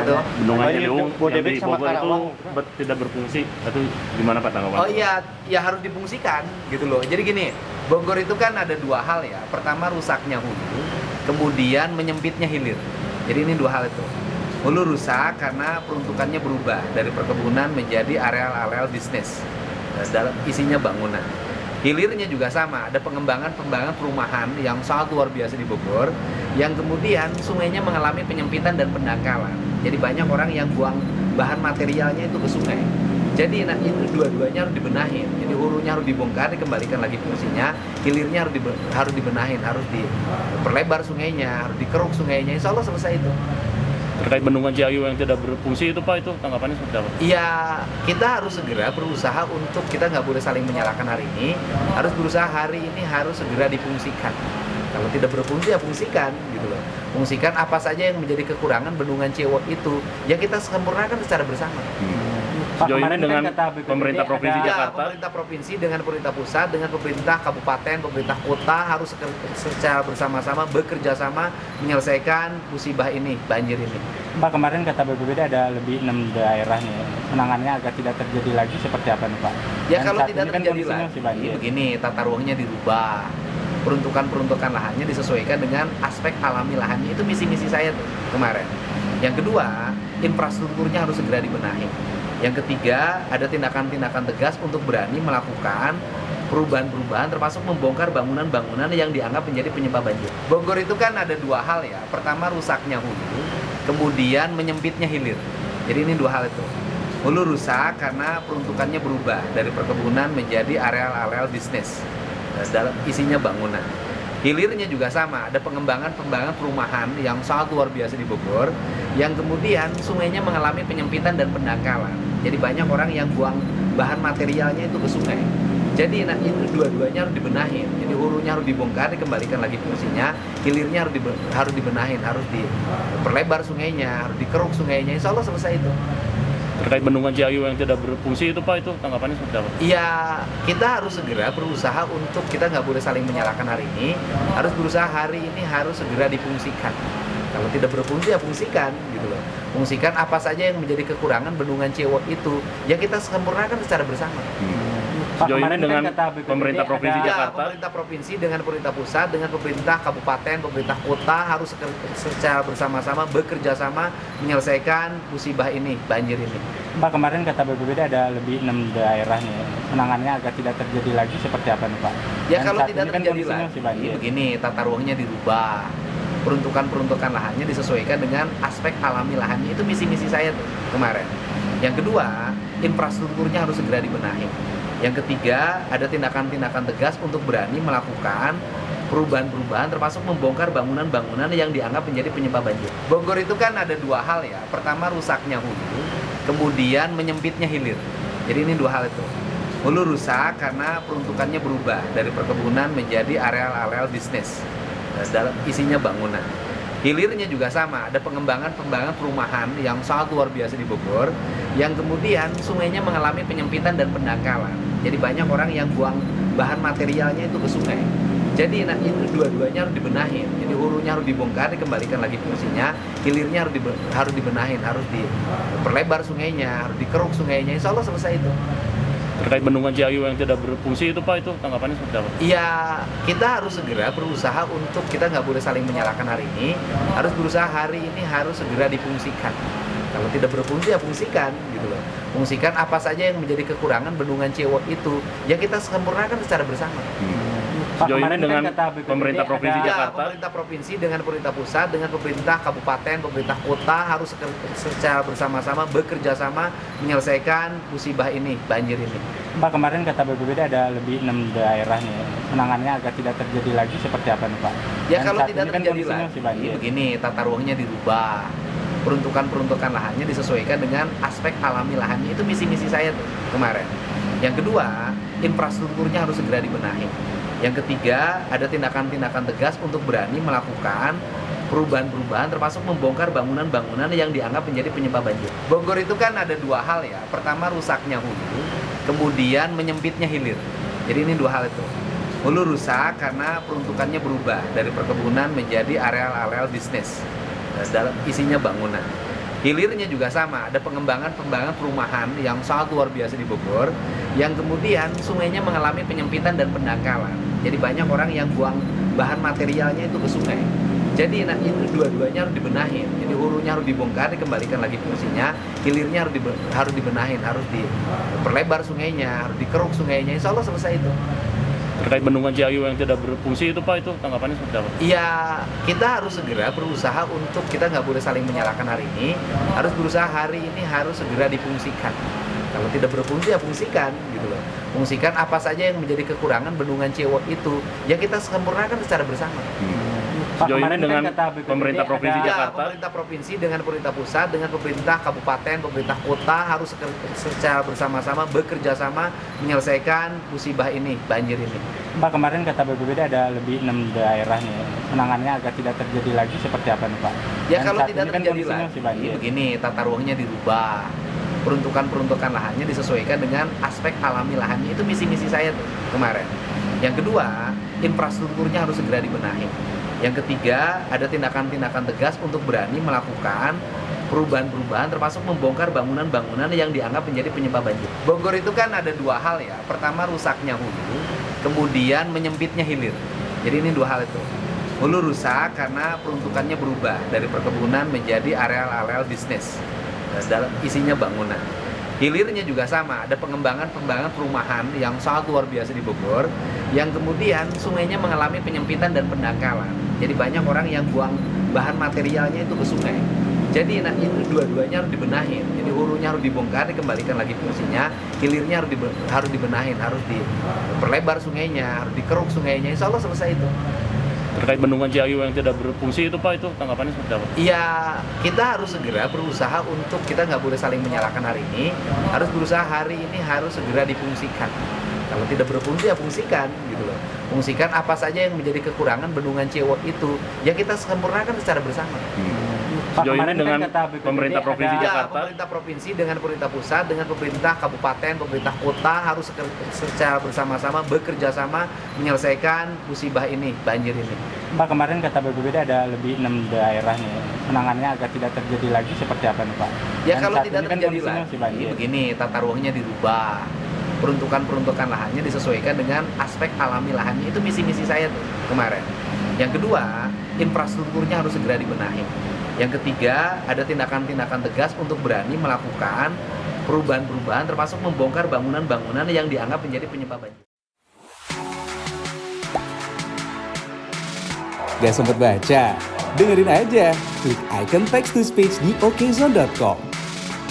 Betul. Bendungan Oh, ini Ciliwung yang Bodebek di sama Bogor itu Karawang. tidak berfungsi atau gimana Pak tanggapan? Oh iya, ya harus difungsikan gitu loh. Jadi gini, Bogor itu kan ada dua hal ya. Pertama rusaknya hulu, kemudian menyempitnya hilir. Jadi ini dua hal itu. Hulu rusak karena peruntukannya berubah dari perkebunan menjadi areal-areal bisnis. Dalam isinya bangunan. Hilirnya juga sama, ada pengembangan perumahan yang sangat luar biasa di Bogor, yang kemudian sungainya mengalami penyempitan dan pendangkalan. Jadi banyak orang yang buang bahan materialnya itu ke sungai. Jadi itu dua-duanya harus dibenahin. Jadi hulunya harus dibongkar, dikembalikan lagi fungsinya. Hilirnya harus dibenahin, harus diperlebar sungainya, harus dikeruk sungainya. Insya Allah selesai itu. Terkait bendungan Ciayu yang tidak berfungsi itu Pak, itu tanggapannya seperti apa? Iya, kita harus segera berusaha untuk, kita nggak boleh saling menyalahkan hari ini, harus berusaha hari ini harus segera difungsikan. Kalau tidak berfungsi ya fungsikan gitu loh. Fungsikan apa saja yang menjadi kekurangan bendungan Ciayu itu, ya kita sempurnakan secara bersama. Sejauh ini kemarin dengan kan kata BPBD pemerintah provinsi ada- Ya, Jakarta, pemerintah provinsi dengan pemerintah pusat, dengan pemerintah kabupaten, pemerintah kota harus secara bersama-sama bekerja sama menyelesaikan musibah ini, banjir ini. Pak, kemarin kata BPBD ada lebih 6 daerah nih, penanganannya agar tidak terjadi lagi seperti apa nih Pak? Ya Dan kalau saat tidak ini kan terjadi kondisinya lagi, masih banjir. begini, tata ruangnya dirubah, peruntukan lahannya disesuaikan dengan aspek alami lahannya. Itu misi-misi saya tuh kemarin. Yang kedua, infrastrukturnya harus segera dibenahi. Yang ketiga, ada tindakan-tindakan tegas untuk berani melakukan perubahan-perubahan, termasuk membongkar bangunan-bangunan yang dianggap menjadi penyebab banjir. Bogor itu kan ada dua hal ya. Pertama rusaknya hulu, kemudian menyempitnya hilir. Jadi ini dua hal itu. Hulu rusak karena peruntukannya berubah dari perkebunan menjadi areal-areal bisnis. Dalam isinya bangunan. Hilirnya juga sama, ada pengembangan perumahan yang sangat luar biasa di Bogor, yang kemudian sungainya mengalami penyempitan dan pendangkalan. Jadi banyak orang yang buang bahan materialnya itu ke sungai. Jadi itu dua-duanya harus dibenahin. Jadi hulunya harus dibongkar, dikembalikan lagi fungsinya. Hilirnya harus dibenahin, harus diperlebar sungainya, harus dikeruk sungainya. Insya Allah selesai itu. terkait bendungan Ciayu yang tidak berfungsi itu Pak, itu tanggapannya seperti apa? Iya, kita harus segera berusaha untuk, kita nggak boleh saling menyalahkan hari ini, harus berusaha hari ini harus segera difungsikan. Kalau tidak berfungsi ya fungsikan gitu loh. Fungsikan apa saja yang menjadi kekurangan bendungan Ciayu itu, ya kita sempurnakan secara bersama. Pak, Sejauh ini kemarin dengan kan kata BPBD pemerintah provinsi ada- Ya, Jakarta, pemerintah provinsi dengan pemerintah pusat, dengan pemerintah kabupaten, pemerintah kota harus secara bersama-sama bekerja sama menyelesaikan musibah ini, banjir ini. Pak, kemarin kata BPBD ada lebih 6 daerah nih, penanganannya agar tidak terjadi lagi seperti apa nih Pak? Ya Dan kalau saat tidak ini kan terjadi kondisinya lagi, masih banjir. begini, tata ruangnya dirubah, peruntukan lahannya disesuaikan dengan aspek alami lahannya. Itu misi-misi saya tuh kemarin. Yang kedua, infrastrukturnya harus segera dibenahi. Yang ketiga, ada tindakan-tindakan tegas untuk berani melakukan perubahan-perubahan, termasuk membongkar bangunan-bangunan yang dianggap menjadi penyebab banjir. Bogor itu kan ada dua hal ya. Pertama rusaknya hulu, kemudian menyempitnya hilir. Jadi ini dua hal itu. Hulu rusak karena peruntukannya berubah dari perkebunan menjadi areal-areal bisnis. Dalam isinya bangunan. Hilirnya juga sama, ada pengembangan perumahan yang sangat luar biasa di Bogor, yang kemudian sungainya mengalami penyempitan dan pendangkalan. Jadi banyak orang yang buang bahan materialnya itu ke sungai. Jadi itu dua-duanya harus dibenahin. Jadi hulunya harus dibongkar, dikembalikan lagi fungsinya. Hilirnya harus dibenahin, harus diperlebar sungainya, harus dikeruk sungainya. Insya Allah selesai itu. terkait bendungan Ciayu yang tidak berfungsi itu Pak, itu tanggapannya seperti apa? Iya, kita harus segera berusaha untuk, kita nggak boleh saling menyalahkan hari ini, harus berusaha hari ini harus segera difungsikan. Kalau tidak berfungsi ya fungsikan gitu loh. Fungsikan apa saja yang menjadi kekurangan bendungan Ciayu itu, ya kita sempurnakan secara bersama. Pak, Sejauh ini kemarin dengan kan kata BPBD pemerintah provinsi ada- Ya, Jakarta, pemerintah provinsi dengan pemerintah pusat, dengan pemerintah kabupaten, pemerintah kota harus secara bersama-sama bekerja sama menyelesaikan musibah ini, banjir ini. Pak, kemarin kata BPBD ada lebih 6 daerah nih, penanganannya agar tidak terjadi lagi seperti apa nih Pak? Ya Dan kalau saat tidak ini kan terjadi kondisinya lagi, masih banjir. begini, tata ruangnya dirubah, peruntukan lahannya disesuaikan dengan aspek alami lahannya. Itu misi-misi saya tuh kemarin. Yang kedua, infrastrukturnya harus segera dibenahi. Yang ketiga, ada tindakan-tindakan tegas untuk berani melakukan perubahan-perubahan, termasuk membongkar bangunan-bangunan yang dianggap menjadi penyebab banjir. Bogor itu kan ada dua hal ya. Pertama rusaknya hulu, kemudian menyempitnya hilir. Jadi ini dua hal itu. Hulu rusak karena peruntukannya berubah dari perkebunan menjadi areal-areal bisnis. Dalam isinya bangunan. Hilirnya juga sama, ada pengembangan perumahan yang sangat luar biasa di Bogor, yang kemudian sungainya mengalami penyempitan dan pendangkalan. Jadi banyak orang yang buang bahan materialnya itu ke sungai. Jadi ini dua-duanya harus dibenahin. Jadi hulunya harus dibongkar, dikembalikan lagi fungsinya. Hilirnya harus dibenahin, harus diperlebar sungainya, harus dikeruk sungainya. Insya Allah selesai itu. Terkait bendungan Ciayu yang tidak berfungsi itu Pak, itu tanggapannya seperti apa? Iya, kita harus segera berusaha untuk, kita nggak boleh saling menyalahkan hari ini, harus berusaha hari ini harus segera difungsikan. Kalau tidak berfungsi ya fungsikan gitu loh. Fungsikan apa saja yang menjadi kekurangan bendungan Ciayu itu, ya kita sempurnakan secara bersama. Sejauh ini kemarin dengan kan kata BPBD pemerintah provinsi ada- Ya, Jakarta, pemerintah provinsi dengan pemerintah pusat, dengan pemerintah kabupaten, pemerintah kota harus secara bersama-sama bekerja sama menyelesaikan musibah ini, banjir ini. Pak, kemarin kata BPBD ada lebih 6 daerah nih, penanganannya agar tidak terjadi lagi seperti apa nih Pak? Ya Dan kalau saat tidak ini kan terjadi kondisinya lagi, masih banjir. begini, tata ruangnya dirubah, peruntukan lahannya disesuaikan dengan aspek alami lahannya. Itu misi-misi saya tuh kemarin. Yang kedua, infrastrukturnya harus segera dibenahi. Yang ketiga, ada tindakan-tindakan tegas untuk berani melakukan perubahan-perubahan, termasuk membongkar bangunan-bangunan yang dianggap menjadi penyebab banjir. Bogor itu kan ada dua hal ya. Pertama, rusaknya hulu, kemudian menyempitnya hilir. Jadi ini dua hal itu. Hulu rusak karena peruntukannya berubah dari perkebunan menjadi areal-areal bisnis. Dalam isinya bangunan. Hilirnya juga sama, ada pengembangan perumahan yang sangat luar biasa di Bogor, yang kemudian sungainya mengalami penyempitan dan pendangkalan. Jadi banyak orang yang buang bahan materialnya itu ke sungai. Jadi ini dua-duanya harus dibenahin. Jadi hulunya harus dibongkar, dikembalikan lagi fungsinya. Hilirnya harus dibenahin, harus diperlebar sungainya, harus dikeruk sungainya. Insya Allah selesai itu. terkait bendungan Ciayu yang tidak berfungsi itu Pak, itu tanggapannya seperti apa? Iya, kita harus segera berusaha untuk, kita nggak boleh saling menyalahkan hari ini, harus berusaha hari ini harus segera difungsikan. Kalau tidak berfungsi ya fungsikan gitu loh. Fungsikan apa saja yang menjadi kekurangan bendungan Ciayu itu, ya kita sempurnakan secara bersama. Pak, Sejauh ini kemarin kan dengan kata BPBD pemerintah provinsi ada- Ya, Jakarta, pemerintah provinsi dengan pemerintah pusat, dengan pemerintah kabupaten, pemerintah kota harus secara bersama-sama bekerja sama menyelesaikan musibah ini, banjir ini. Pak, kemarin kata BPBD ada lebih 6 daerah nih, penanganannya agar tidak terjadi lagi seperti apa nih Pak? Ya Dan kalau saat tidak ini kan terjadi kondisinya lagi, masih banjir. begini, tata ruangnya dirubah, peruntukan lahannya disesuaikan dengan aspek alami lahannya. Itu misi-misi saya tuh kemarin. Yang kedua, infrastrukturnya harus segera dibenahi. Yang ketiga, ada tindakan-tindakan tegas untuk berani melakukan perubahan-perubahan, termasuk membongkar bangunan-bangunan yang dianggap menjadi penyebab banjir. Gak sempet baca? Dengerin aja, klik icon text to speech di okezone.com.